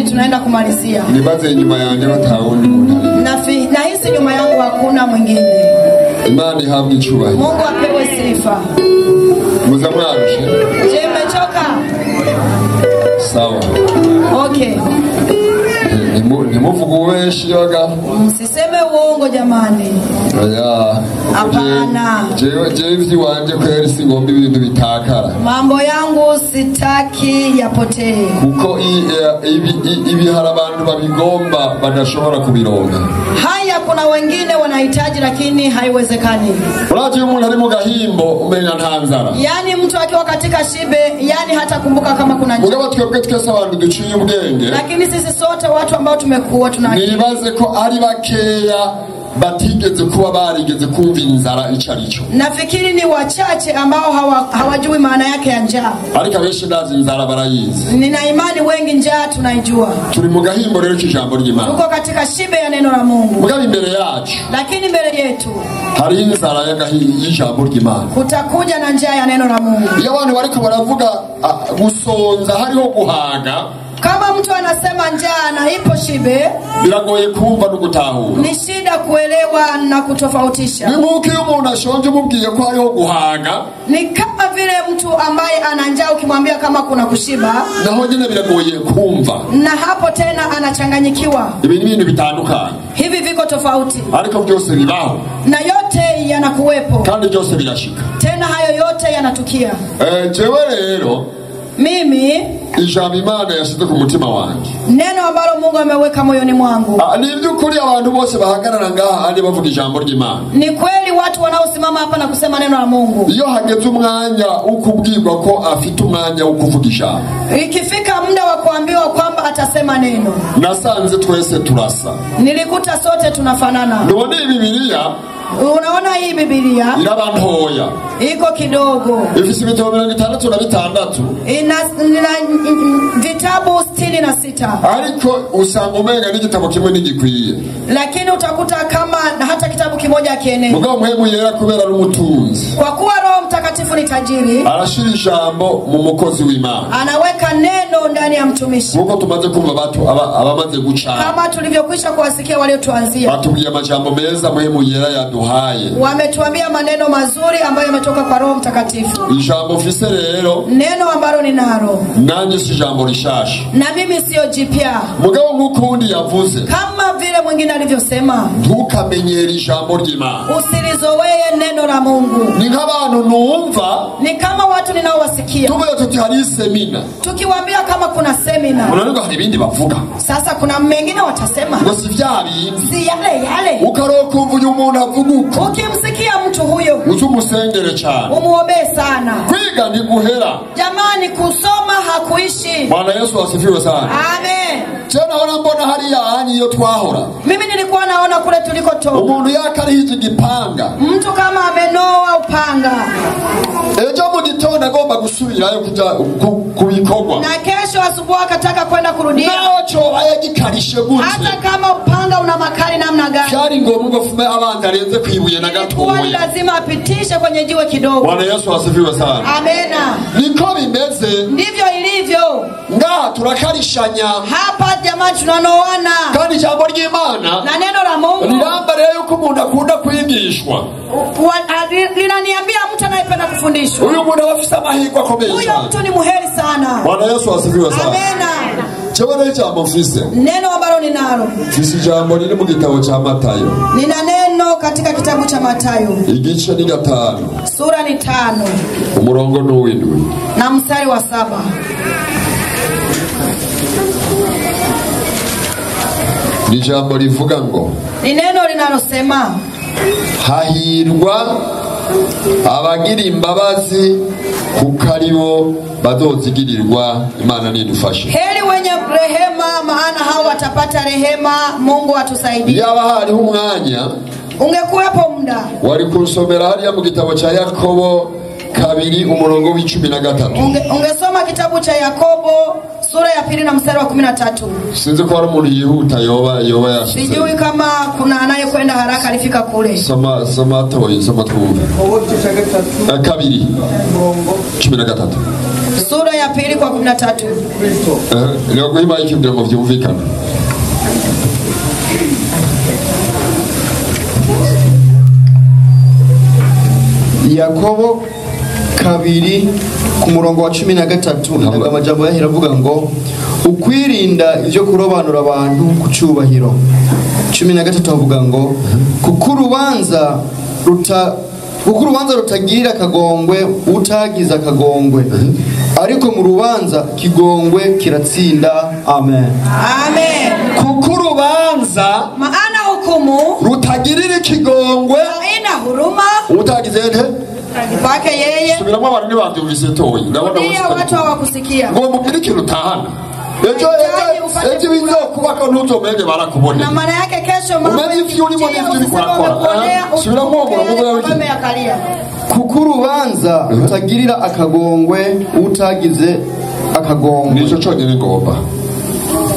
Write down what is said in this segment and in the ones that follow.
tunaenda kumalizia. Nibaze nyuma yanjye batawundi muntu ari. Na hisi nyuma yangu hakuna mwingine. Imani ihabwe icyubahiro. Mungu apewe sifa. Muza mwarushe. Je, mmechoka? Sawa. Okay. Nimuvuga ubeshi yoga. Msiseme uongo jamani. Oya. Hapana. Jewe wanje kweri singomba ibintu bitakara. Mambo yangu sitaki yapotee. Kuko ibi hari abantu babigomba badashobora kubironga. Haya kuna wengine wanahitaji lakini haiwezekani. Uraje umuntu ari mu gahimbo umenya nta nzara. Yani mtu akiwa katika shibe, yani hata kumbuka kama kuna njaa. Mugabo twebwe twese abantu duciye ubwenge. Lakini sisi sote watu ambao tumekuwa tunajua. Nibaze ko ari bakeya batigeze kuba barigeze kumva inzara icarico. Nafikiri ni wachache ambao hawajui maana yake ya njaa. Ariko abenshi ndazi inzara barayizi. Nina imani wengi njaa tunaijua. Turi mu gahimbo rero cy'ijambo ry'Imana. Tuko katika shibe ya neno la Mungu. Mugabe imbere yacu. Lakini mbele yetu hari inzara y'ijambo ry'Imana. Kutakuja na njaa ya neno la Mungu. Iyo abantu bariko baravuga gusonza hariho guhaga. Kama mtu anasema njaa na ipo shibe, biragoye kumva no gutahura. Ni shida kuelewa na kutofautisha. Ni muki umuntu ashonje mubwiye ko hariho guhaga. Ni kama vile mtu ambaye ana njaa ukimwambia kama kuna kushiba. Naho nyine biragoye kumva. Na hapo tena anachanganyikiwa. Ibi ni ibintu bitandukanye. Hivi viko tofauti. Ariko byose bibaho. Na yote yanakuwepo. Kandi byose birashika. Tena hayo yote yanatukia. Jewe rero mimi ijambo Imana yashyize ku mutima wanjye. Neno ambalo Mungu ameweka moyoni mwangu. Ni by'ukuri abantu bose bahagarara ngaha andi bavuga ijambo ry'Imana. Ni kweli watu wanaosimama hapa na kusema neno la Mungu. Iyo hageze umwanya ukubwirwa ko afite umwanya wo kuvuga ijambo. Ikifika muda wa kuambiwa kwamba atasema neno. Nasanze twese turasa. Nilikuta sote tunafanana. None Biblia. Unaona hii Biblia irabantoya iko kidogo. Ifise ibitabo 66 ina vitabu 66. Ariko usanga umenga n'igitabo kimwe n'igikwiye. Lakini utakuta kama hata kitabu kimoja kienee. Mugabo muhemu yera kubera n'umutunzi. Kwa kuwa Roho Mtakatifu ni tajiri, arashira ijambo mu mukozi w'Imana. Anaweka neno ndani ya mtumishi. Uko tumaze kumva batu abamaze guca. Kama tulivyokwisha kuwasikia waliotuanzia. Batubwiye amajambo meza muhemu yera yaduhaye. Wametuambia maneno mazuri ambayo yametoka kwa Roho Mtakatifu. Ijambo mfise rero. Neno ambalo ninalo. Nanjye si ijambo rishasha. Na mimi sio jipya. Mugabo nk'ukundi yavuze. Kama vile mwingine alivyosema. Ntukamenyere ijambo ry'Imana. Usilizoee neno la Mungu. Ni nk'abantu numva. Ni kama watu ninaowasikia. Tubuye tuti hari semina. Tukiwaambia kama kuna semina. Unanuka hari ibindi bavuga. Sasa kuna mengine watasema. Ngo si vya bindi. Si yale. Ukaroka uvuye umuntu avuga uko. Ukimsikia mtu huyo. Uzumusengere cyane. Umuombee sana. Kwiga ni guhera. Jamani kusoma hakuishi. Bwana Yesu asifiwe sana. Amen. Tena wana mbona hari ya hani iyo twahora. Mimi nilikuwa naona kule tulikotoka. Umuntu yakarihize igipanga. Mtu kama amenoa upanga. Ejo mu gitondo agomba gusubirayo kuja kubikorwa. Na kesho asubuhi akataka kwenda kurudia. Nacho ayagikarishe gute. Hata kama upanga una makali namna gani. Cyari ngombwa fume abandi arenze kwibuye na gatoya. Lazima apitishe kwenye jiwe kidogo. Bwana Yesu asifiwe sana. Amena. Niko bimeze. Ndivyo ilivyo. Ngaha turakarishanya. Hapa jamani tunanoana. Kandi ijambo ry'Imana. Na neno la Mungu. Nirambare yuko umuntu akunda kwigishwa. Linaniambia mtu anayependa kufundishwa. Huyu muntu afise amahirwe akomeye. Huyo mtu ni muheri sana. Bwana Yesu asifiwe sana. Amena. Chebona ijambo mfise. Neno ambalo ninalo. Mfise ijambo riri mu gitabo cha Matayo. Nina neno katika kitabu cha Matayo. Igice ni 5. Sura ni 5. Umurongo ni 7. Na mstari wa 7. Ni jambo rivuga ngo. Ni neno linalosema. Hahirwa abagira imbabazi kuko aribo bazozigirirwa Imana nidufashe. Heri wenye rehema maana hao watapata rehema. Mungu atusaidie. Yaba hariho umwanya ungekuwepo muda wari kunsomera hariya mu gitabo cha Yakobo 2 umurongo w'13. Ungesoma kitabu cha Yakobo sura ya 2 na mstari wa 13. Sinzi ko hari umuntu yihuta yoba yashize. Sijui kama kuna anayekwenda haraka alifika kule. Soma twumve. 2 13. sura ya 2:13. Leo kuimba hiki ndio mvyumvikana. Yakobo 2:13 amajambo yahiravuga ngo ukwirinda ivyo kurobanura abantu ku cubahiro. 13 avuga ngo kuko urubanza rutagirira akagongwe utagize akagongwe, ariko mu rubanza kigongwe kiratsinda. Amen. Amen. Kuko urubanza maana hukumu rutagirira ikigongwe haina huruma utagize nte kwake yeye. Subiramo abantu nibavyumvise toyi ndabona watu hawakusikia ngo mubwire ikintu utahana ejo bizokubaka ntuzomenge barakubona na maana yake kesho mambo umenye ivyo urimo n'ivyo uri kurakora. Subiramo amekalia kuko urubanza rutagirira akagongwe utagize akagongwe. nico conyene ngomba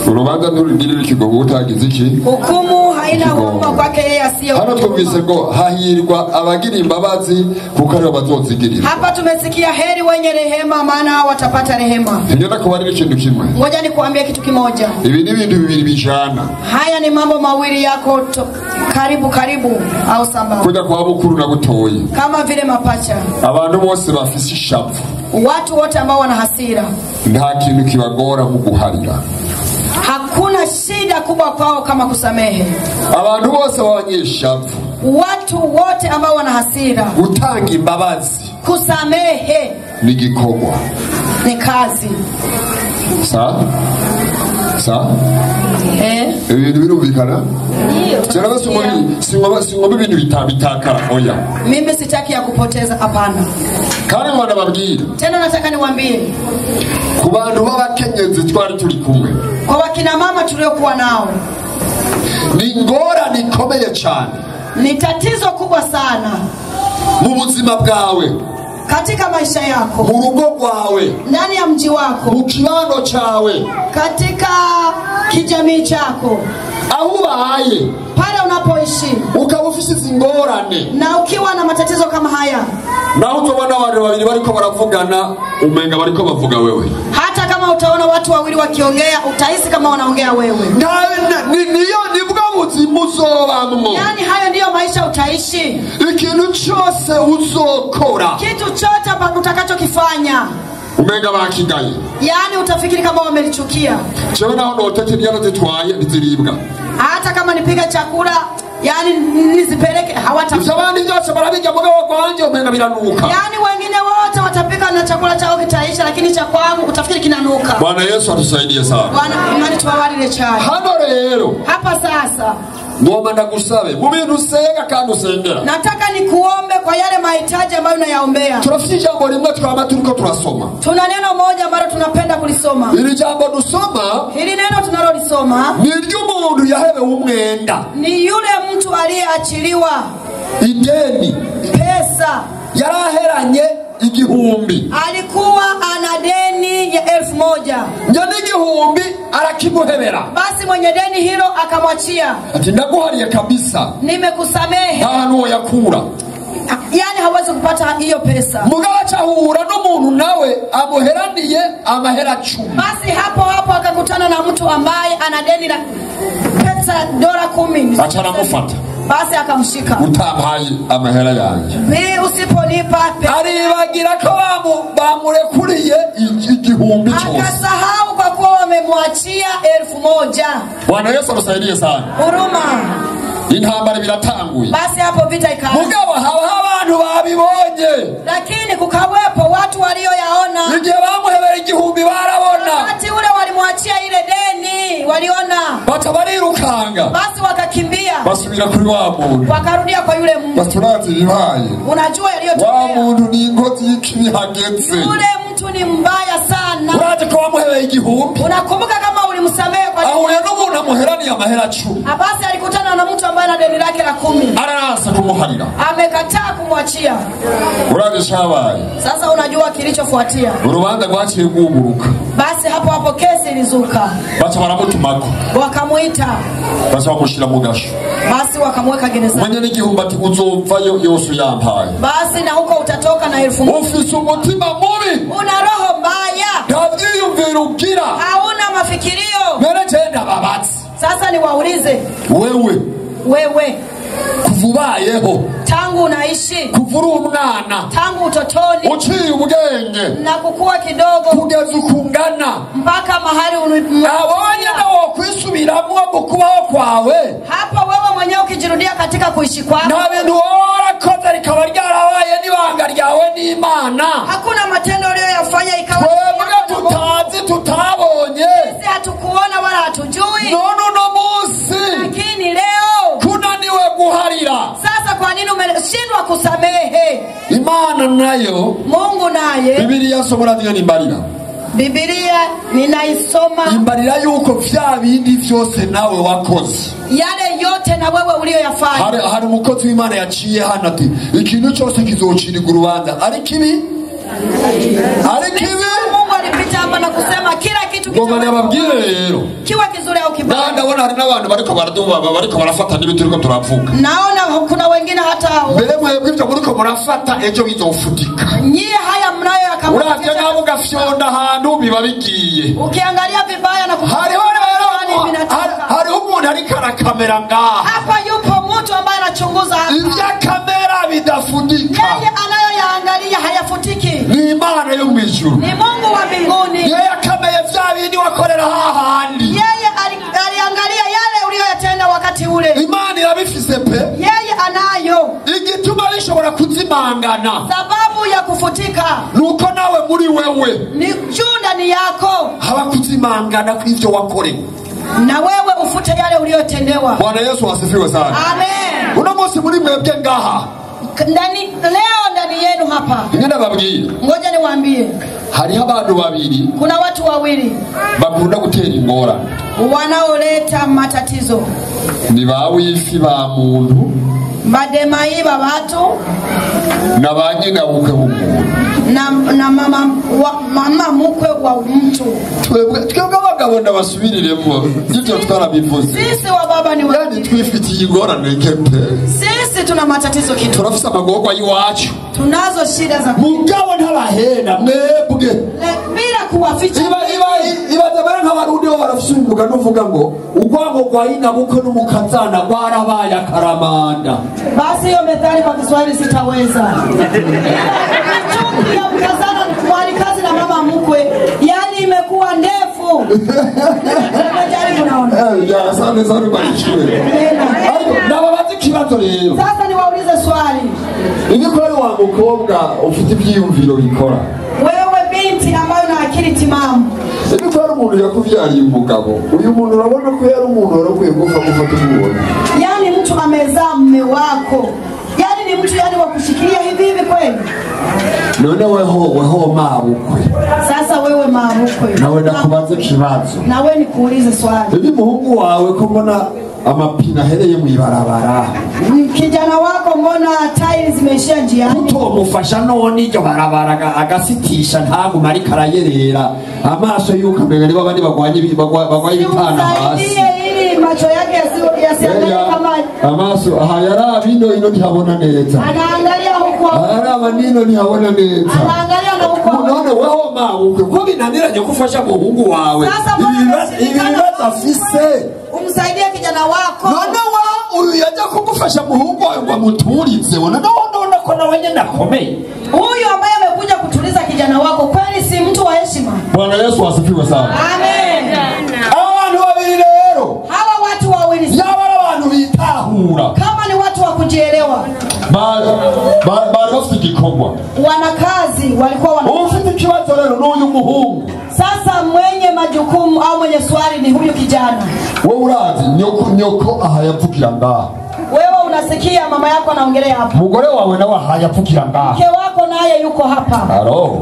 urubanza nturugirira ikigongwe utagize iki. Hukumu haina huruma kwake yeye asiye. Hano twumvise ngo hahirwa abagira imbabazi kuko aribo bazozigirira. Hapa tumesikia heri wenye rehema maana watapata rehema. Ngenda kubarira ikintu kimwe. Ngoja nikuambie kitu kimoja. Ibi ni ibintu bibiri bijana. Haya ni mambo mawili yako karibu au sambamba. Kuja kwa bukuru na butoyi. Kama vile mapacha. Abantu bose bafise ishavu. Watu wote ambao wana hasira. Nta kintu kibagora mu guharira. Hakuna shida kubwa kwao kama kusamehe. Abantu bose babanyeshavu. Watu wote ambao wana hasira. Gutanga imbabazi. Kusamehe ni gikorwa. Ni kazi. Sa? Ibintu birumvikana? Cyangwa singoba ibintu bitakara oya. Mimi sitaki ya kupoteza hapana. Kandi mwana babwira. Tena nataka niwaambie. Ku bantu b'abakenyezi twari turi kumwe. Kwa wakina mama tuliokuwa nao. Ni ngorane ikomeye cyane. Ni tatizo kubwa sana. Mu buzima bwawe. Katika maisha yako. Mu rugo rwawe. Ndani ya mji wako. Mu kibano cyawe. Katika kijamii chako. Aho ubaye. Pale unapoishi. Ukaba ufise ingorane. Na ukiwa na matatizo kama haya. Na utobona abantu babiri bariko baravugana umenga bariko bavuga wewe. Hata kama utaona watu wawili wakiongea utahisi kama wanaongea wewe. Niyo nibwo buzima uzobamwo. Yani hayo ndiyo maisha utaishi. Ikintu cyose uzokora. Kitu chote utakachokifanya. Umenga bakigaye. Yani utafikiri kama wamelichukia. Cyo naho notekereza zitwaye biziribwa. Hata kama nipika chakula yani nizipeleke hawatapika. Abandi byose barabijya mugabo kwanje umenga biranuka. Yani wengine wote watapika na chakula chao kitaisha lakini cha kwangu utafikiri kinanuka. Bwana Yesu atusaidie sana. Bwana imani tuwabarire cyane. Hano rero. Hapa sasa. Ngoma ndagusabe mu bintu usenga kandi usengera. Nataka nikuombe kwa yale mahitaji ambayo unayaombea. Turafite jambo limwe twaba turiko turasoma. Tuna neno moja ambalo tunapenda kulisoma. Hili jambo dusoma. Hili neno tunalolisoma. Ni ry'umuntu yahewe umwenda. Ni yule mtu aliyeachiliwa ideni. Pesa. Yaraheranye igihumbi. Alikuwa ana deni ya 1000. Njani igihumbi arakimuhebera. Basi mwenye deni hilo akamwachia. Ati ndaguhariye kabisa. Nimekusamehe. Ntahantu yakura. Yani hawezi kupata hiyo pesa. Mugabo cyahura n'umuntu nawe amuheraniye amahera 10. Basi hapo akakutana na mtu ambaye ana deni la pesa $10. Achana mufata. Basi akamshika. Utampaye amahera yanjye. Mimi usiponipa pesa. Aribagira ko bamurekuriye igihumbi cyose. Akasahau kwa kuwa wamemwachia 1000. Bwana Yesu amusaidie sana. Huruma. Intambara biratanguye. Basi hapo vita ikaanza. Mugabo abantu babibonye. Lakini kukawepo watu walioyaona. Igihe bamuhebera igihumbi barabona. Wakati ule walimwachia ile deni, waliona. Batabarirukanga. Basi wakakimbia. Basubira kuri wa muntu. Wakarudia kwa yule mtu. Basurazi bibaye. Unajua yaliyotokea. Wa muntu ni ingozi y'ikibi hageze. Yule mtu ni mbaya sana. Uraje ko wamuhebera igihumbi. Unakumbuka kama ulimsamehe kwa nini? Ahuye n'umuntu amuheraniye amahera 10. Basi alikutana na mtu ambaye ana deni lake la 10. Ararasa kumuharira. Amekataa kumwachia. Uraje shabaye. Sasa unajua kilichofuatia. Urubanza rwaciye guguruka. Basi hapo kesi ilizuka. Bacha baramutumako. Wakamuita. Bacha bamushira mu gasho. Basi wakamweka gerezani. Mwenye n'igihumbi ati uzopfayo yose yampaye. Basi na huko utatoka na 1000. Ufise umutima mubi. Una roho mbaya. vyiyumviro ugira, hauna mafikirio. none jenda babatsi Sasa niwaulize, wewe kuvubayeho tangu unaishi, kuvura umwana, tangu utotoni, uciye ubwenge na kukua kidogo kugeza ukungana, mpaka mahali abonye nawo kwisubiramwo mu kubaho kwawe, hapa wewe mwenyewe ukijirudia katika kuishi kwako, nta bintu warakoze rikaba ryarabaye n'ibanga ryawe n'Imana. hakuna matendo uliyoyafanya ikawa twebwe tutazi tutabonye, sisi hatukuona wala hatujui, none uno munsi lakini leo kunaniwe guharira. Sasa kwa nini umeshindwa kusamehe? Imana nayo, Mungu naye, Biblia somora ndiyo nimbarira, Biblia ninaisoma, imbarira yuko vya bindi vyose nawe wakoze, yale yote na wewe uliyoyafanya. hari umukozi w'Imana yaciye hano ati ikintu cyose kizocirwa urubanza, ari kibi. Mungu alipita hapa na kusema kila kitu rero kiwa kizuri au kibaya. ndabona hari n'abantu bariko baraduba, bariko barafata n'ibiti riko turavuga. Naona kuna wengine hata mbere mwebwe ibyo muriko murafata ejo bizofutika. nyie haya mnayo yakamata, uravye nabo gafyonda ahantu biba bigiye. ukiangalia vibaya na hariho umuntu ariko arakamera ngaha, hapa yupo mtu ambaye anachunguza hapa, ivya kamera bidafundika, yeye anayoyaangalia hayafutiki. ni Imana yo mwijuru, ni Mungu wa mbinguni. yeye akameye vya bindi wakorera hahandi, yeye aliangalia yale uliyoyatenda wakati ule. Imana irabifise pe, yeye anayo igituma bishobora kuzimangana, sababu ya kufutika nuko nawe muri wewe ni juu ndani yako, haba kuzimangana kw'ivyo wakorewe, na wewe ufute yale uliyotendewa. Bwana Yesu asifiwe sana. Amen. Uno munsi muri mwebwe ngaha, leo ndani yenu hapa, ngenda babwira, ngoja niwaambie, hariho abantu babiri, kuna watu wawili bakunda gutera ingorane, wanaoleta matatizo. ni ba wifi ba muntu, mademai ba watu, na ba nyina bukwe b'umuntu, na mama mukwe wa mtu. twebwe abagabo ndabasubiriremo ibyo twarabivuze, sisi wa baba ni yani twifitiye ingorane kepe, sisi tuna matatizo kitu, turafise amagorwa y'iwacu, tunazo shida za mugabo ntabahenda mwebwe bila kuwaficha. ibaza bare nk'abarundi bo barafise umugani uvuga ngo urwango rwa ina bukwe n'umukazana rwarabaye akaramanda. Basi hiyo methali kwa Kiswahili sitaweza. Chuki ya mkazana mwalikazi na mama mkwe, yani imekuwa ndefu. Nimejaribu naona. Ya asante sana barikiwe. Nababaza ikibazo rero. Sasa niwaulize swali. Ibi kwari wa mukobwa ufite ibyiyumviro bikora, wewe binti ambayo na akili timamu, ibi kwari umuntu yakuvyariye umugabo, uyu muntu urabona ko yari umuntu warakwiye gufata umubona, yani mtu amezaa mume wako, yani ni mtu yani wa kushikilia hivi kweli? none weho mabukwe. Sasa wewe mabukwe, nawe ndakubaza ikibazo, nawe nikuulize swali. ibi muhungu wawe ko mbona amapina ahereye mu ibarabara, kijana wako mbona tairi zimeishia njiani? utomufasha none iryo barabara agasitisha ntaguma ariko arayerera amaso yuko mbere niba bandi bagwaye ibipana hasi, ili macho yake yasiangalie kama amaso aha yarabino ino ntihabona neza, anaangalia huko, araba nino ntihabona neza, anaangalia na huko. none weho mabukwe ko binaniranye gufasha muhungu wawe ibibazo afise, umsaidie kijana wako. none wa uyu yajya kugufasha muhungu wawe ngo amuturize, none ko nawe nyene akomeye. Huyu ambaye amekuja kutuliza kijana wako kweli si mtu wa heshima. Bwana Yesu asifiwe sana. Amen. Abantu babiri rero, hawa watu wawili yaba abantu bitahura, kama ni watu wa kujielewa, bari bafite igikorwa, wanakazi walikuwa ufite ikibazo rero n'uyu muhungu. Sasa mwenye majukumu au mwenye swali ni huyu kijana. Wewe urazi nyoko aha yavugira ngaha, wewe unasikia mama yako anaongelea hapa, mugore wawe nawe aha yavugira ngaha, mke wako naye yuko hapa. aro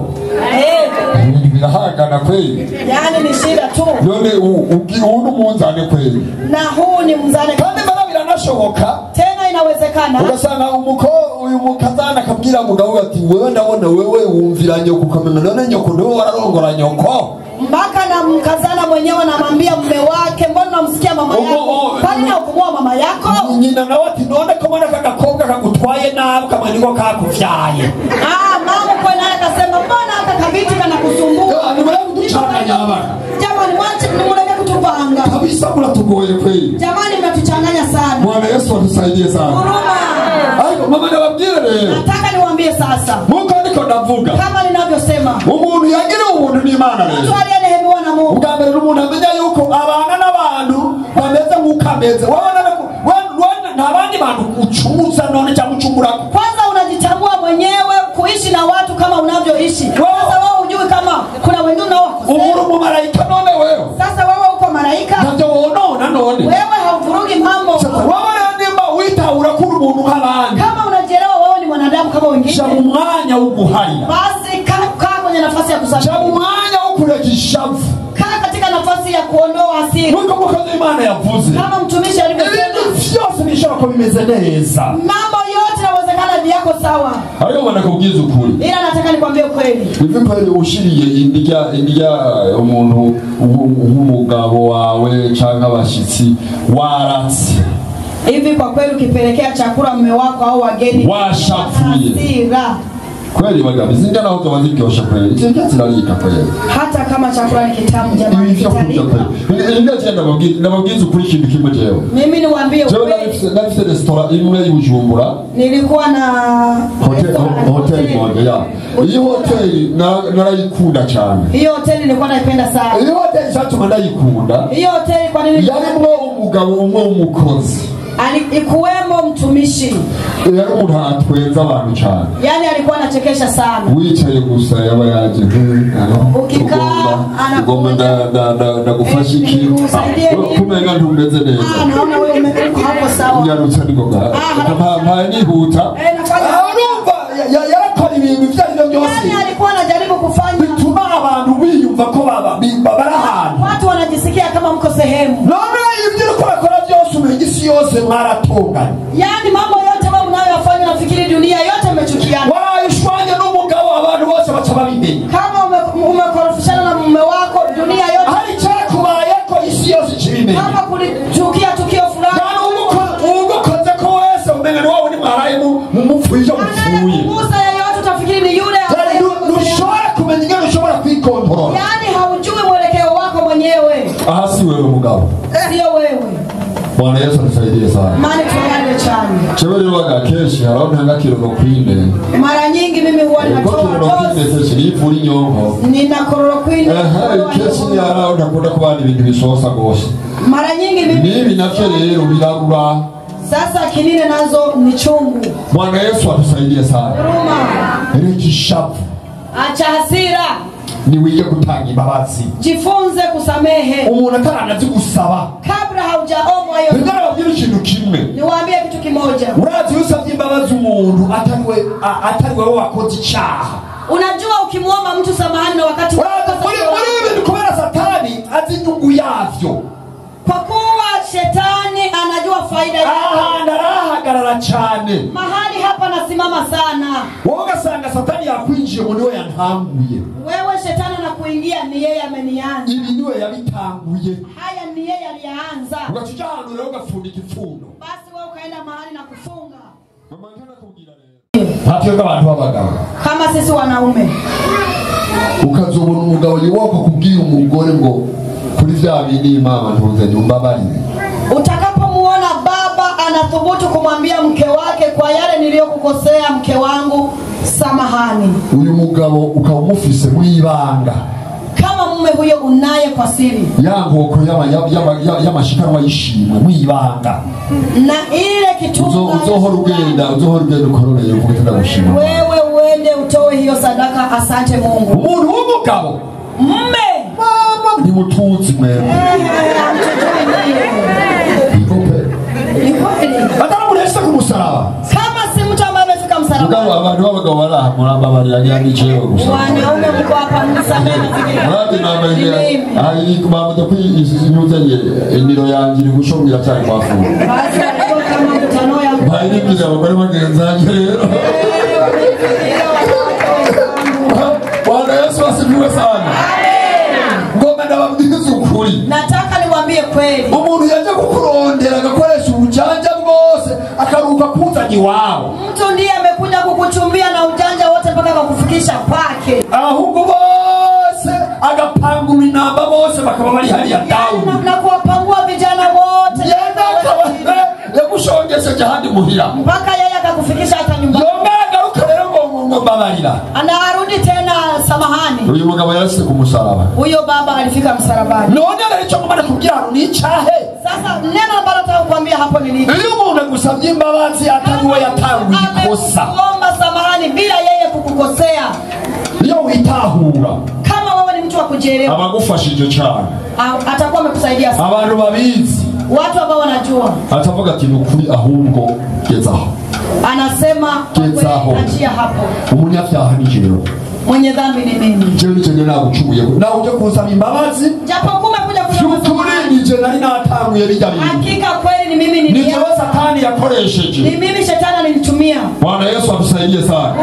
birahagana kweli, yani ni shida tu. none uno munzane kweli, na huu ni mzane kandi biranashoboka, tena inawezekana. ugasanga uyu mukazana akabwira mugabo ati wewe ndabona wewe wumvira nyoko, ukamenya none nyoko niwe wararongora nyoko, mpaka na mkazana mwenyewe anamwambia mume wake, mbona unamsikia mama yako? Kwani hukumua mama yako? nyina nawe ati none ko mbona kagakobwa kagutwaye nabi kama niko kakuvyaye. Mama kwa naye akasema mbona hata kabiti kana kusumbua? kutuchanganya abana. Jamani mwache mnamuleke kutupanga. Kabisa mnatugoye kweli. Jamani mnatuchanganya sana. Bwana Yesu atusaidie sana. Huruma. Ayo mama ndababwire rero. Nataka niwaambie sasa. Mungu ndiko ndavuga. Kama ninavyosema. Umuntu yagira ubuntu n'Imana rero. Mtu aliyenehemewa na Mungu. Ubwambere umuntu amenya yuko abana n'abantu bameze nk'ukameze. Wana nabandi bantu ucumuza none cyangwa ucumura. Kwanza unajitambua mwenyewe kuishi na watu kama unavyoishi. Sasa wewe hujui kama kuna wengine unaowakosea. Uhuru mu malaika none wewe. Sasa wewe uko malaika. Ndio unaona none. Wewe hauvurugi mambo. Sasa wewe ndimba witahura kuri umuntu nk'abandi. Kama unajielewa wewe ni mwanadamu kama wengine. Cha umwanya wo-guharira. Basi kaa kwenye nafasi ya kusamehe. Cha umwanya wo kureka ishavu. Kaa katika nafasi ya kuondoa hasira. Nuko mukozi Imana yavuze. Kama mtumishi alivyosema. Byose bishaka ko bimeze neza. Mambo yote yanawezekana vyako sawa. Ariko banakubwiza ukuri. Ila nataka nikwambie ukweli. Nivi kweli ushiriye indya umuntu nk'umugabo wawe cyangwa abashitsi waratse. Hivi kwa kweli ukipelekea chakula mume wako au wageni washafuye. Hasira. Kweli bagabi zingana hoto wazikiosha kweli. Zingia ziralika kweli. Hata kama chakula ni kitamu jamani kitalika. Ingia ndababwiza ukuri kintu kimwe jewe. Mimi niwaambie ukweli. Jewe nafise restaurant imwe y'Ubujumbura. Nilikuwa na hotel moja ya. Iyo hotel narayikunda cyane. Hiyo hotel nilikuwa naipenda sana. Iyo hotel cyatuma ndayikunda. Hiyo hotel kwa nini? Yarimwo umugabo umwe w'umukozi. Alikuwemo mtumishi. Yari umuntu atwenza abantu cyane. Yani alikuwa anachekesha sana. Wicaye gusa yaba yaje. Ukikaa anagomba ndagufasha iki? Kumenga ntumeze neza. Naona wewe umekuwa hapo sawa. Yarutse ndikoga. Kama nihuta. Urumva yarakora ibintu byari byose. Yani alikuwa anajaribu kufanya bituma abantu biyumva ko barahantu. Watu wanajisikia kama mko sehemu. None ibyo ukora byose umengisi yose mwaratongana. Yani mambo yote wewe unayofanya nafikiri dunia yote imechukiana. Warayishwanya n'umugabo abantu bose baca babimenya. Kama umekorofishana na mume wako dunia yote. Hari cyakubayeko isi yose kibimenya. Kama kulichukia tukio fulani. Ugukoze ko wese umenga ni wawe ni mwaraye mumupfuye mupfuye. Musa yeyote utafikiri ni yule. Nushobora kumenya ingene ushobora kwikontrola. Yani haujui mwelekeo wako mwenyewe. Aha si wewe mugabo. Sio wewe. Bwana Yesu atusaidie sana. Mali tuangane chani. Chewe leo gakeshi haraona ngakiro no kwine. Mara nyingi mimi huwa ninatoa dozi. Nifuri nyongo. Nina chloroquine. Keshi haraona kuda kubana ibintu bisosa gose. Mara nyingi mimi nafye rero biragura. Sasa kinine nazo ni chungu. Bwana Yesu atusaidie sana. Huruma. Rekishavu. Acha hasira. Ni wige gutanga imbabazi. Jifunze kusamehe. Umuntu ataranazi gusaba. Kabla haujaomwa hiyo. Ndara wabwira ikintu kimwe. Niwaambie kitu kimoja. Urazi usabye imbabazi umuntu atariwe wakoze icyaha. Unajua ukimuomba mtu samahani na wakati muri kubera Satani azi inyungu yavyo. Kwa kuwa shetani anajua faida yake. Ndarahagarara cyane. Mahali hapa nasimama sana. Wowe ugasanga Satani yakwinjiye mu niwe yantanguye. Wewe shetani anakuingia ni yeye amenianza. Ibi niwe yabitanguye. Haya ni yeye alianza. Ugacujana rero ugafunda ikifundo. Basi wewe ukaenda mahali na kufunga. Mama nkana kugira rero. Hatiyo abantu babagabo. Kama sisi wanaume. Ukazobona umugabo yiwoko kubwira umugore ngo kuri vya bindi mama ntuze nyumba bari. Utakapomuona baba anathubutu kumwambia mke wake kwa yale niliyokukosea mke wangu samahani. Uyu mugabo ukawumufise mwibanga. Kama mume huyo unaye kwa siri. Yangoko y'amashikanwa yishimwe mwibanga. Na ile kitunga uzohora ugenda ukorone yuko tutagushima. Wewe uende utoe hiyo sadaka asante Mungu. Umuntu w'umugabo. Mme. Mama ni mututsi mwe. Ni kweli. Ataramuresa kumusaraba. Kama si mtu ambaye amefika msalaba. Mugabo abantu babagabo baraha muramba bari yajyanye cyo gusa. Wanaume mko hapa mnisamehe nafikiri. Murabi nambaye ayi kumamda kwinyuzanye indiro yanjye iri gushomira cyane kwafu. Basi alikuwa kama mtano ya. Bari biza abagore bagenzanye rero. Bwana Yesu asifiwe sana. Ngoma ndababwiza ukuri. Nataka niwaambie kweli. Umuntu yaje kukurondera agakoresha ubujanja bwose akaruka kuzanye iwabo. Mtu ndiye amekuja kukuchumbia na ujanja wote mpaka kukufikisha kwake. Ahubwo bose bagapangura inamba bose bakaba bari hariya down na kuwapangua vijana wote yenda akaba yagushongesheje handi muhira mpaka yeye akakufikisha hata nyumbani. Garuka rero ngo mbabarira. Anarudi tena samahani. Uyu mugabo yarashye ku musaraba. Huyo baba alifika msalabani. None rero ngomba kugira ngo ni cyahe. Sasa neno ambalo nataka kukuambia hapo ni nini? Iyo umuntu agusabye imbabazi atariwe yatanguye ikosa. Kuomba samahani bila yeye kukukosea. Iyo witahura. Kama wewe ni mtu wa kujielewa. Abagufashije cyane. Atakuwa amekusaidia sana. Abantu babizi. Watu ambao wanajua. Atavuga ati nukuri ahubwo gezaho. Anasema achia hapo. Umunyafyaha ni jero. Mwenye dhambi ni mimi. Jewe cyo nagucumuye. Na uje kusaba imbabazi. Japo kumekuja kusema ni je nari natanguye bijya bibi. Hakika kweli ni mimi ni. Ni Satani yakoresheje. Ni mimi shetani alinitumia. Bwana Yesu atusaidie sana.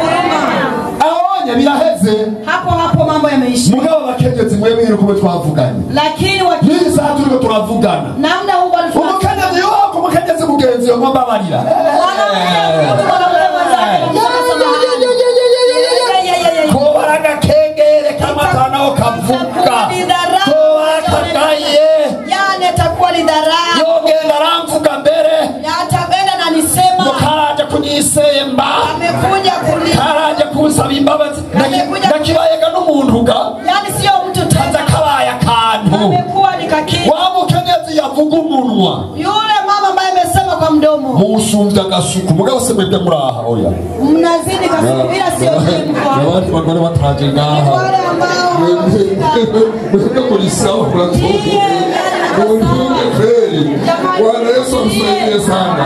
Aonye biraheze. Hapo mambo yameisha. Mugabo bakegeze mwe biri kuba twavuganye. Lakini ni saa turiko turavugana. Namna huko alifanya. Umukanyeze yoko mukanyeze mugenzi yo mbabarira. Kobaraga kengere kamatana okavuka. Yani atakuwa ni dharau. Yogenda ramvuga mbere. Atagenda na nisema. Mukaraje kunyisemba. Amekuja karaje kunsaba imbabazi. Nakibayega n'umuntu ga. Yani sio mtu tata kabaya kantu. Amekuwa ni kakini. Wamukenyezi yavuga umunwa. Yule mama ambaye amesema kwa mdomo. Musumbya gasuku. Mugabo semete muraha oya. Mnazidi kasuku bila sio mko. Watu bakore bataje ngaha. Wale ambao Mwenye kulisawa kwa toko. Mwenye kweli. Bwana Yesu amsaidie sana.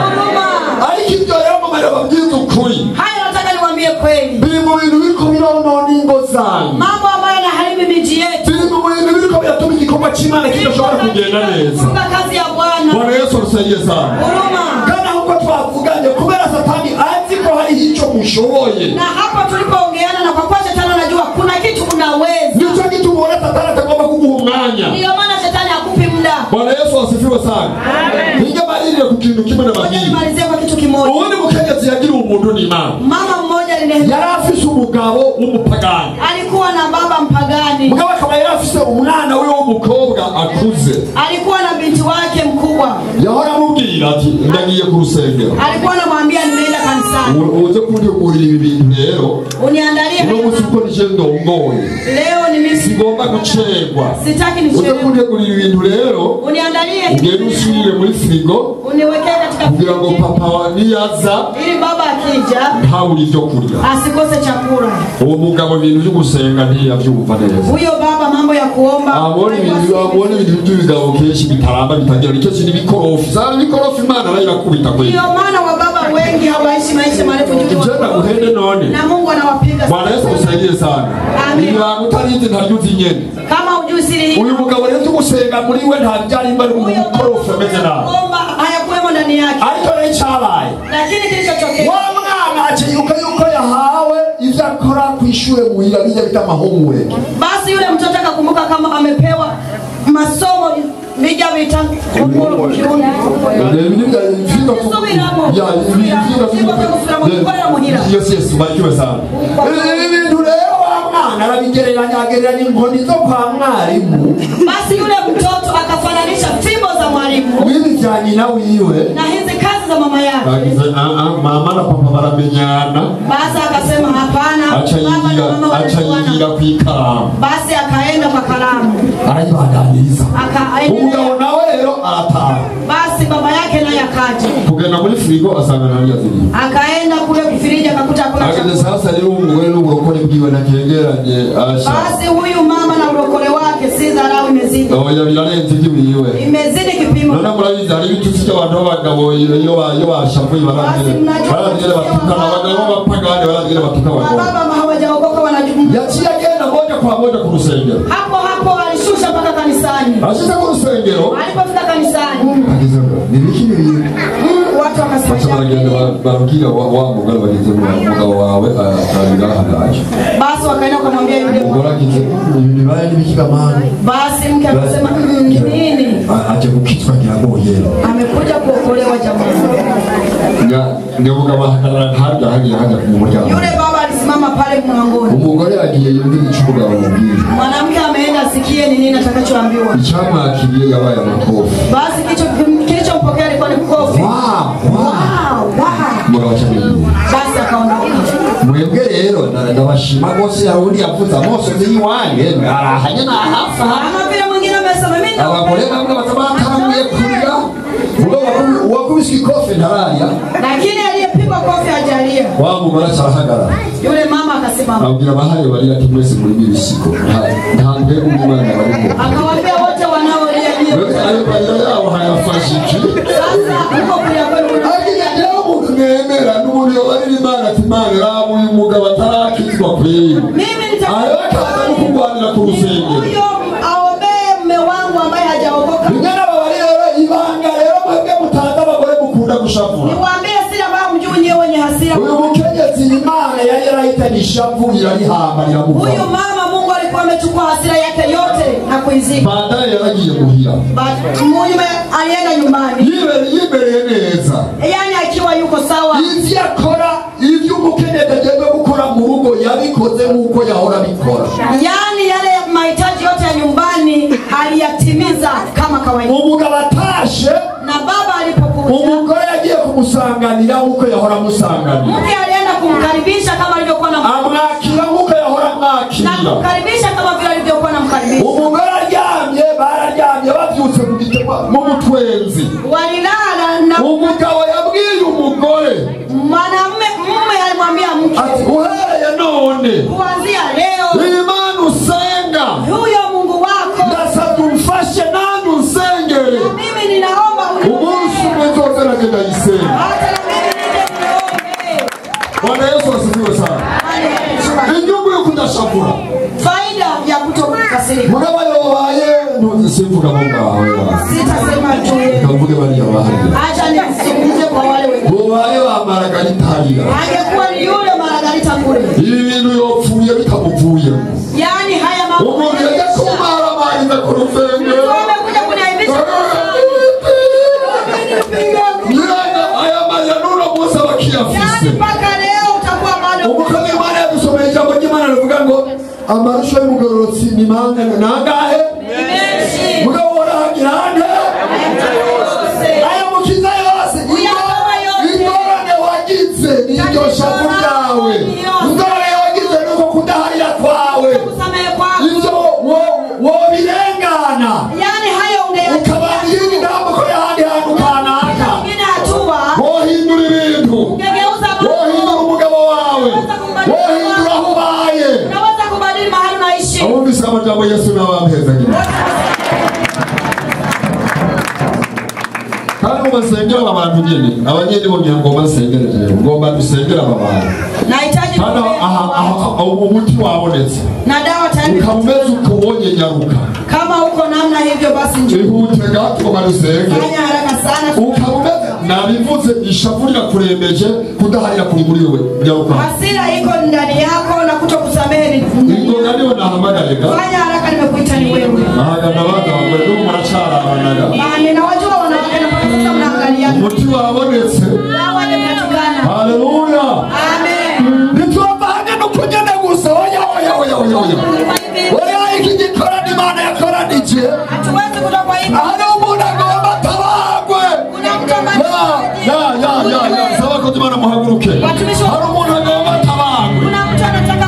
Ariko yamo mara babwiza ukuri. Haya nataka niwaambie kweli. Biri mu bintu biko bironona ingo zanyu. Mambo ambayo yanaharibu miji yetu. Biri mu bintu biko byatuma igikorwa cy'Imana kidashobora kugenda neza. Funga kazi ya Bwana. Bwana Yesu amsaidie sana. Huruma. Kana huko twavuganye kubera Satani azi ko hari hicho mushoboye. Na hapa tulipoongeana na kwa kuwa Shetani anajua kuna kitu unaweza. Ndicho kitu muone Satani atagomba kuguhumanya. Ndio maana Shetani hakupi muda. Bwana Yesu asifiwe sana. Amen. Ningemalire ku kintu kimwe na babiri. Nimalizie kwa kitu kimoja. Ubundi mukenyezi yagira umuntu ni Imana. Mama mmoja alinehema. Yari afise umugabo w'umupagani. Alikuwa na baba mpagani. Mugabo akaba yari afise umwana we w'umukobwa akuze. Alikuwa na binti wake mkubwa. Yahora amubwira ati ndagiye ku rusengero. Alikuwa anamwambia nimeenda kanisani. Uze kuntegurira ibi bintu rero. Uniandalie. Uno musi uko nije ndongoye. Leo ni mimi. Sigomba gucegwa. Sitaki nichelewe. Uze kuntegurira ibintu rero. Uniandalie. Ugende usubire muri frigo. Uniwekee katika kugira ngo papa wa niyaza. Ili baba akija. Ntawuri ibyo kurya. Asikose chakula. Uwo mugabo ibintu byo gusenga ntiyavyumva neza. Huyo baba mambo ya kuomba. Abone ibintu by'ibigabo kenshi bitaramba bitagira nicyo kindi bikorofi. Zari bikorofi Imana nayo irakubita kweli. Ndio maana wa baba wengi hawaishi maisha marefu juu. Jana uhende none. Na Mungu anawapiga. Bwana Yesu usaidie sana. Amen. Ni utarize ntaryuzi nyene. Kama hujui siri hii. Uyu mugabo rero tugusenga muri we nta byari mbari mu korofi ameze nabi. Kuomba hayakuwemo ndani yake. Ariko rero cyabaye. Lakini kilichotokea. Wa mwana akiyuka yuko yahawe ivyo akora kwishure muhira bijya bita homework. Basi yule mtoto akakumbuka kama amepewa masomo bija vita ukuru kiuni. Yes, barikiwe sana. Ibintu rero mwana arabigereranya inkoni zo kwa mwarimu. Basi yule mtoto akafananisha fimbo za mwalimu. Bibi cyane na wiwe. Na hizi kazi za mama yake. Mama na papa baramenyana. Basi akasema hapana. Acha yingira kwikaramu. Basi akaenda kwa kalamu. Arayibaganiriza. Umugabo nawe rero arataha. Basi baba yake naye akaja. Kugenda muri frigo asanga nani yaziri. Akaenda kule kufirija akakuta hakuna chakula. Sasa leo umugore n'uburokore bwiwe nakengeranye asha. Basi huyu mama na urokore wake si dharau imezidi. Oya birarenze kibiwe. Imezidi kipimo. None murabizi hari ibitutsi cy'abantu b'abagabo iyo bashavuye baragira batukana abagabo bapagane baragira batukana abagabo. Baba hawajaokoka wanajukumu. Yaciye agenda moja kwa moja ku rusengero. Hapo alishusha mpaka kanisani. Ashika ku rusengero. Alipofika kanisani. Nibiki watu wakasema barabwira wa mugabo bageze umugabo wawe arirahaje. Basi wakaenda kumwambia yule mugabo agize nibaye nibikimana. Basi mke akasema nini? Aje kukitwa kiragoye. Amekuja kuokolewa jamaa. Ndio mugabo haja kumuryango. Yule baba alisimama pale mlangoni. Umugore agiye yumvira icubuga umubwira. Mwanamke ameenda asikie ni nini atakachoambiwa. Icyamwakiriye yabaye amakofi. Basi kilichompokea alikuwa ni kofi. Basi akaondoka. Mwebwe rero ndabashima rwose yarundi yavuze amosozi y'iwanyu ngarahanye nahafa. Kama vile mwingine amesema mimi ndio abagore bamwe batabatanguye kurira uwakubise ikofi ntararya, lakini aliyepigwa kofi hajalia. wa mugore arahagara. Yule mama akasimama abwira bahari barira ati mwese muri bisiko ntambe umwana bariko. Akawaambia wote wanaolia hiyo ayo barira yabo hayafashiki. sasa uko kulia kwenu nemera n'ubundi bari Imana timana rabu umugabo atarakizwa kweli. mimi nitakaza kugwanira ku rusengero. huyo aombee mume wangu ambaye hajaokoka. Ngana babarira ibanga rero mwebwe mutaza abagore mukunda gushavura. Niwaambie siri ambayo mjui nyewe wenye hasira. Huyu mkenyezi Imana yari yarahitanisha vurira rihamba riramuva. Huyu mama Mungu alikuwa amechukua hasira yake yote na kuizika. Baadaye yaragiye muhira. Mume alienda nyumbani. Yibereye neza. Yaani akiwa yuko sawa. Ivyo akora, ivyo umukenyezi ageze gukora mu rugo yabikoze nkuko yahora bikora. Yaani yale mahitaji yote ya nyumbani aliyatimiza kama kawaida. Umugabo atashe na baba alipokuja, umugore yagiye kumusanganira nkuko yahora amusanganira. Mke alienda kumkaribisha kama alivyokuwa amwakira nkuko yahora amwakira. Na kumkaribisha kama vile alivyokuwa anamkaribisha. Umugore aryamye, bararyamye bavyutse mu mutwenzi. Walilala na umugabo yabwiye umugore. Mume alimwambia mke, ati uhereye none, kuanzia leo Imana usenga, huyo Mungu wako ndasabye umfashe nanjye unsengere. Mimi ninaomba umunsi umwe nzogera ngenda yisenga. hata na mimi nije niombe. Bwana Yesu asifiwe sana. Inyungu yo kudashavura, faida ya kutokukasirika. mugabo yobaye ntuzisimvuga mu ngawe. Sitasema tu yeye. Kavuge bari abahari. Acha nisikuze kwa wale wengine. Bobaye ba Margarita hariya. Angekuwa ni yule Margarita kule. Ibintu yopfuye bitamuvuye. Yaani haya mambo. Umuntu yaje kumara mariza ku rusengero. Umekuja kuniaibisha. Nyaga aya mayanura musa bakiyafise. Yaani mpaka leo utakuwa bado. Umukozi Imana yadusomeye ijambo ry'Imana rivuga ngo amarusho y'umugororotsi ni manga nangahe? Menshi. Mugabo warahagira hande? Aya mukiza yose. Ingorane wagize n'iryo shavu ryawe. Ingorane wagize nuko kudaharira kwawe. Kusamehe kwako. Ibyo wobirengana. Yaani hayo ungeyachukua. Ukabandika ingambo ko yahandi hantu kanaka. Ingine hatua. Wohindura ibintu. Ungegeuza mambo. Wohindura umugabo wawe. Wohindura aho ubaye. Unaweza kubadili mahali unaishi. Abumvise amajambo Yesu n'abampezagira. Kandi umusengera abantu nyene abanyene bongera ngo basengere rero ngomba dusengera abantu. Nahitaji umuti wabonetse na dawa tayari. ukameza ukubonye nyaruka. Kama uko namna hivyo basi njoo. Ihute gato badusenge. Fanya haraka sana. Ukameza nabivuze ishavu rirakuremeje kudaharira kuri muri wewe nyaruka. Hasira iko ndani yako na kutokusamehe ni. Ingoga niyo nahamagarega. Fanya haraka, nimekuita ni wewe. Ahagana bagambwe n'ubu muracara abanaga. Bane na wajua wanawake na mpaka sasa mnaangalia. Umuti wabonetse. Dawa imepatikana. Haleluya. Amen. Nitwavanga no kugenda gusa oya. Oya iki gikora Imana yakoranije. Hatuwezi kutoka hivi. Ahari umuntu agomba tabagwe. Kuna mtu ambaye Ya saba ko Imana muhaguruke. Hari umuntu agomba tabagwe. kuna mtu anataka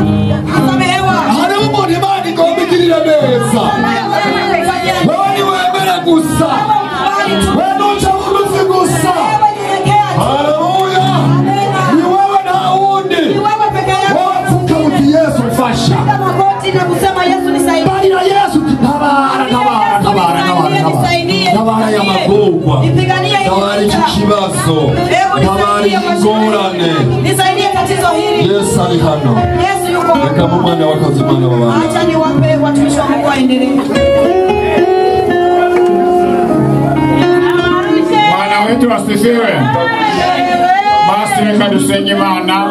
kusamehewa. Hari umuntu Imana igomba igirira neza. Wewe ni wemera gusa. Wewe nuca bugufi gusa. Haleluya. Ni wewe na undi. Wafuka uti Yesu mfasha. Magoti na kusema Yesu nisaidie. Bali na Yesu tabara. Tabara ya magogwa. Nipiganie Tabara ikibazo. Tabara ingorane. Nisaidie tatizo hili. Yesu ali hano. Yesu yuko hapa. Kama mwana wako zimana baba. Acha niwape watumishi wa Mungu waendelee. Bwana wetu asifiwe. Basi reka dusenge Imana.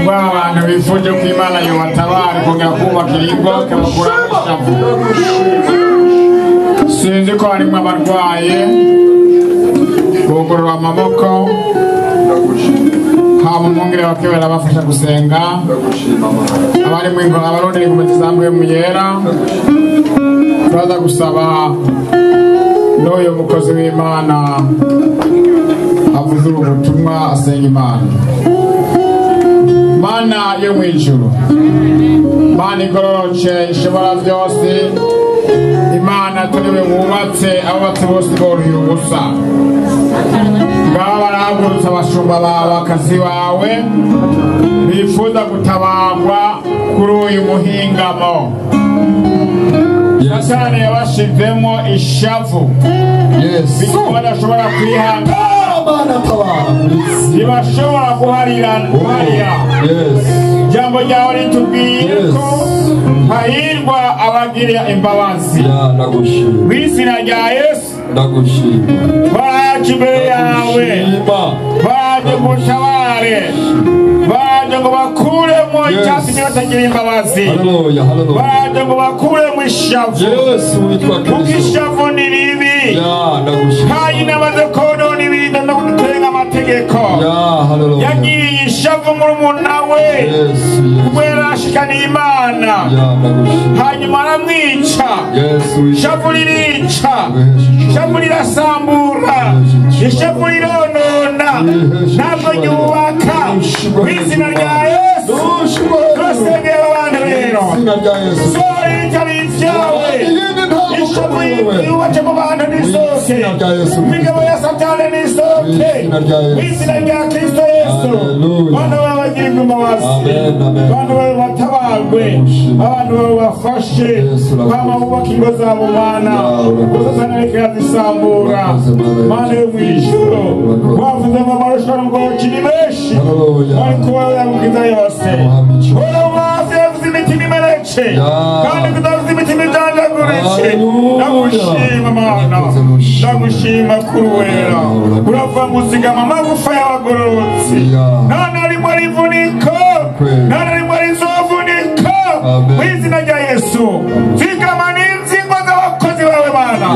Abantu bifuje ko Imana yobatabara kongera kubaka ikigo kabakura ishavu. Sinzi ko harimo abarwaye kugorora amaboko, hama umwongere bakebera bafasha gusenga abari mu ingoro abarondera ingoma zisambuye mu yera turaza gusaba n'uyu mukozi w'Imana avuze ubutumwa asenga Imana. Mana yo mu ijuru, Mana igororoce ishobora byose, Imana turiwe wubatse abubatse bose boroheye ubusa. Ngaba barahagurutse abashumba bawe akazi bawe bifuza gutabagwa kuri uyu muhingamo. Satani yabashizemo ishavu bituma badashobora kwihangana, ntibashobora guharira. Jambo ryawe ritubwiye ko hahirwa abagirira imbabazi. Mw'izina rya Yesu baraje imbere yawe, baraje ngutabare, baraje ngo bakuremo icyatumye batagira imbabazi, baraje ngo bakuremo ishavu, kuko ishavu ni ribi kandi namaze konona ibintu no kurenga amategeko. Yagiye ishavu murumuna we kubera ashikaniye Imana, hanyuma aramwica. Ishavu ririca, ishavu rirasambura, ishavu rironona, ntabwo ryubaka. Mw'izina rya Yesu turasengera abantu rero, sohora ibitari ibyawe, ishavu yubatse mu bantu nisohoke, imigabo ya Satani nisohoke, mw'izina rya Kristo Yesu. Bana bawe bagirirwe imbabazi, bana bawe batabarwe, abantu bawe bafashe, bama bubaka ingo zabo Mana, Satani ariko yazisambura. Mana yo mu ijuru, wavuze ngo amarushanwa ngo bakiri benshi, ariko wowe yamukiza yose. Wowe wavuze yavuze imitima imenetse, kandi kudavuze imitima idandaguritse. Ndagushima Mana, ndagushima kuri wera, urava muzigama amagufa y'abagororotsi, nta na rimwe rivunika, nta na rimwe rizovunika. Mw'izina rya Yesu zigama n'inzingo z'abakozi bawe Mana,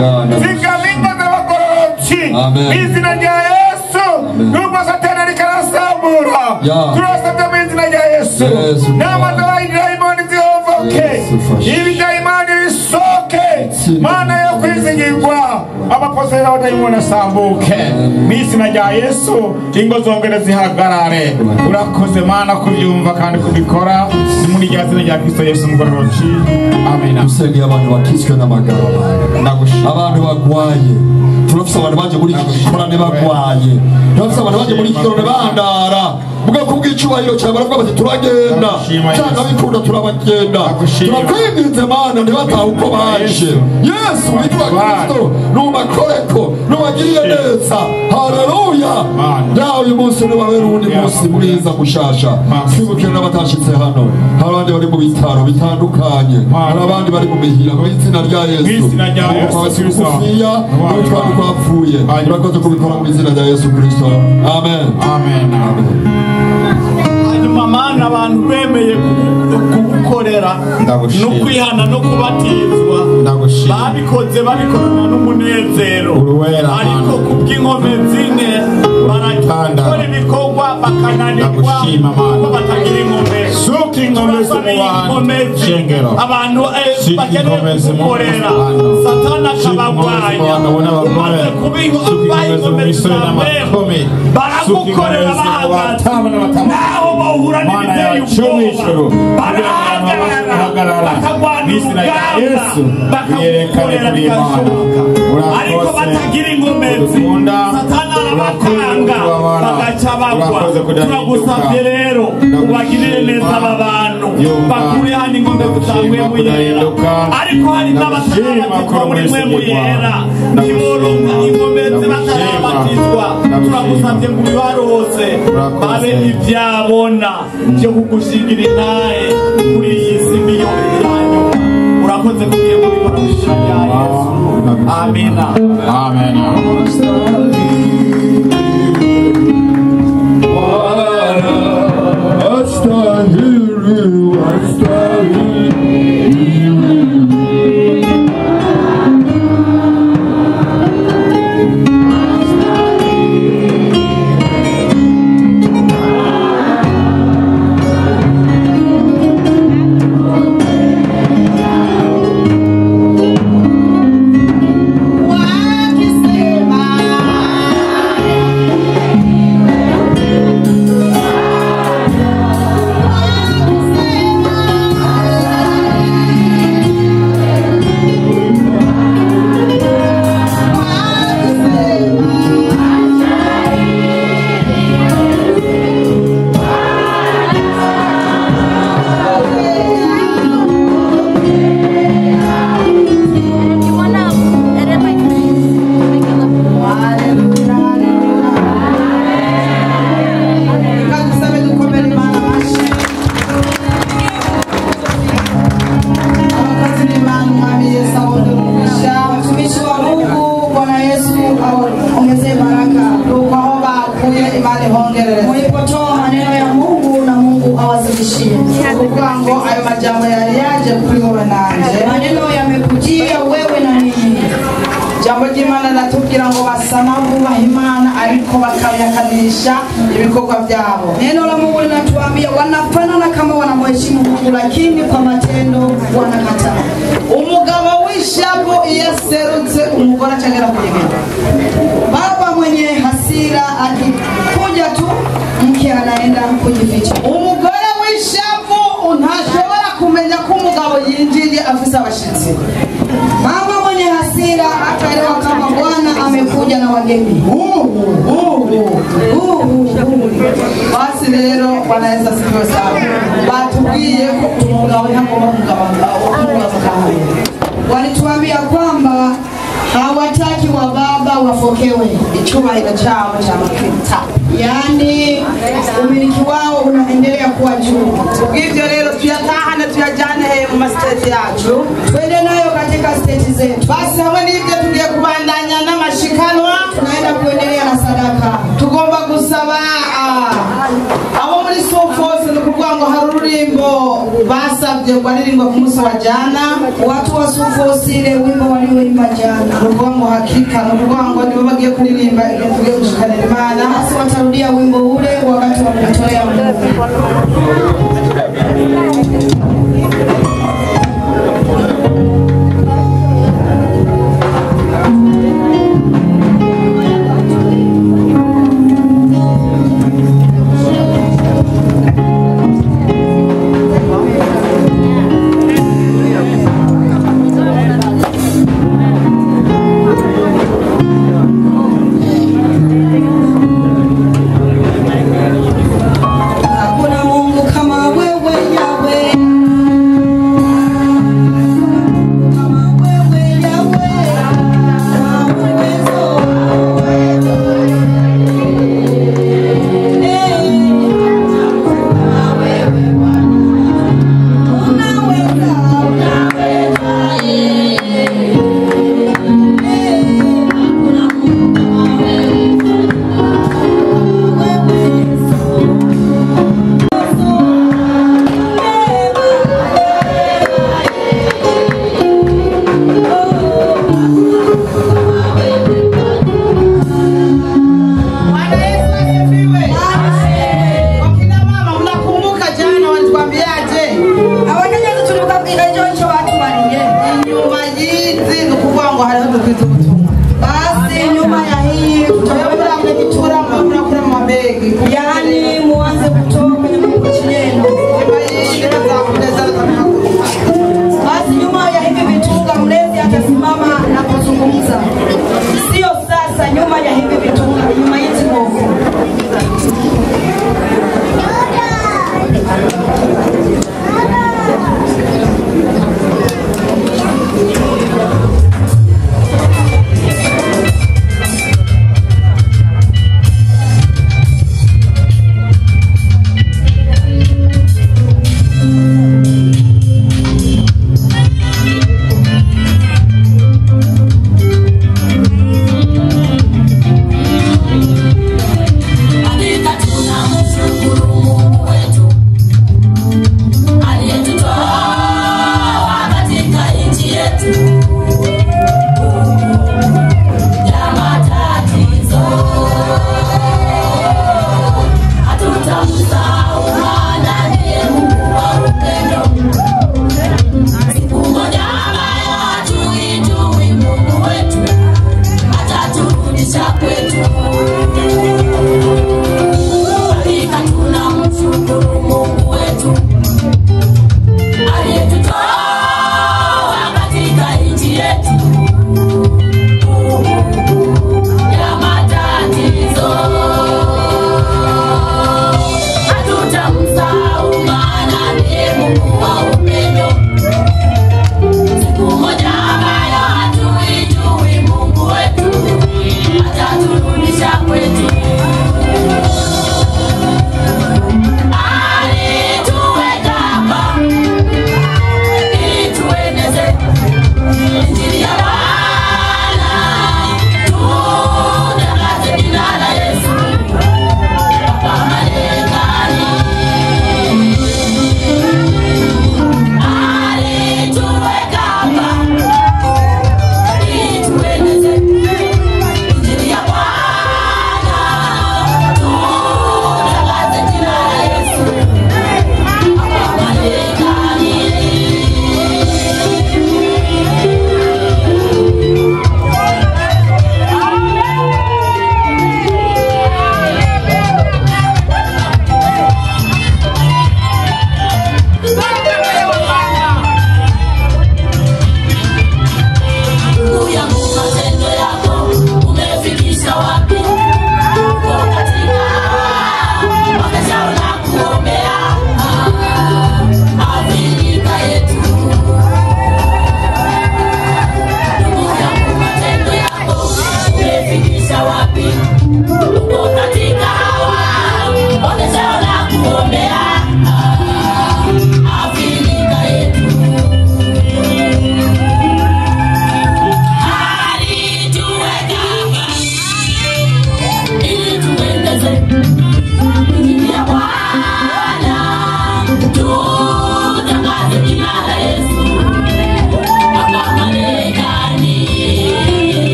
zigama ingo z'abagororotsi. Mw'izina rya Yesu nubwo Satani ariko arasambura, turasabye mw'izina rya Yesu n'amazi y'abadayimoni zihovoke, ibidayimoni bisoke. Mana yo kwizigirwa, amaposeri y'abadayimoni asambuke mw'izina rya Yesu. Ingo zongere zihagarare. Urakoze Mana kubyumva kandi kubikora, ni muri rya zina rya Kristo Yesu mugororoci. Amen. Dusengeye abantu bakiswe n'amagara, abantu bagwaye. Turafise abantu baje muri iki gikorane bagwaye, turafise abantu baje muri iki gikorane bandara, muga kubw'icubahiro cyawe baravuga bati turagenda cyangwa bikunda turabagenda. Turakwinginze Mana ntibatahe uko baje. Yesu witwa Kristo nubakoreko, nubagirire neza. Haleluya. Nawe uyu munsi nubabera uwundi munsi mwiza mushasha. Twibukire n'abatashitse hano, hari abandi bari mu bitaro bitandukanye, hari abandi bari mu mihira. Mw'izina rya Yesu kufiya twapfuye, urakoze kubikora mu izina rya Yesu Kristo. Amen. Amen. Hanyuma Mana abantu bemeye kugukorera no kwihana no kubatizwa, babikoze babikorana n'umunezero, ariko kubw'inkomezi nke barakora ibikorwa bakananirwa ko batagira inkomezi. Suka inkomezi mu bantu, abantu bakeneye kugukorera, Satani akabagwanya. Umaze kubiha inkomezi zawe baragukorera bahagaze, naho bahura n'ibiteye ubwoba barahagarara bakagwana urugamba bakagukorera bigashoboka, ariko batagira inkomezi Satani arabakanga bagaca bagwa. Turagusabye rero ubagirire neza aba bantu, bakure hano inkomezi za Mpwemu Yera, ariko hari n'abatarabatizwa muri Mpwemu Yera ntiboronka inkomezi batarabatizwa. Turagusabye ngo ubibarose babe ibyabona byo kugushingira intahe kuri iyi si mbi yanyu. Urakoze kugiye kubikora mu izina rya Yesu. Amina. Amen. majambo yaje kuri wowe nanje. Maneno yamekujia wewe na mimi. Jambo ry'Imana natubwira ngo basama bubaha Imana ariko bakayakanisha ibikorwa byabo. Neno la Mungu linatuambia wanafanana kama wanamheshimu Mungu lakini kwa matendo wanakataa. Umugabo w'ishavu yaserutse umugore acagera kuligenda. Baba mwenye hasira akikuja tu mke anaenda kujificha. Umugore w'ishavu ntashobora kumenya ko umugabo yinjiye afisa abashitsi. Mama mwenye hasira akaelewa kama Bwana amekuja na wageni. Basi lero wanaweza sikiwa sawa. Batubwiye ko umugabo ntagomba kugaba. Walituambia kwamba hawataki wa baba wafokewe icyubahiro chao cha makita. Yani umiliki wao unaendelea kuwa juu. Hivyo leo tuyatahane tuyajane mu mastate yacu. Twende nayo katika state zetu. Basi hamwe n'ibyo tugiye kubandanya n'amashikanwa, tunaenda kuendelea na sadaka. Tugomba gusaba abo muri Sofos n'ukuvuga ngo hari ururimbo basabye kwaririmba ku munsi wa jana. Watu wa Sofos ile wimbo walioimba jana. N'ukuvuga ngo hakika n'ukuvuga ngo nibo bagiye kuririmba tugiye gushikanira Imana. Basi watarudia wimbo ule wakati wa kutolea Mungu.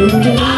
Hallelujah.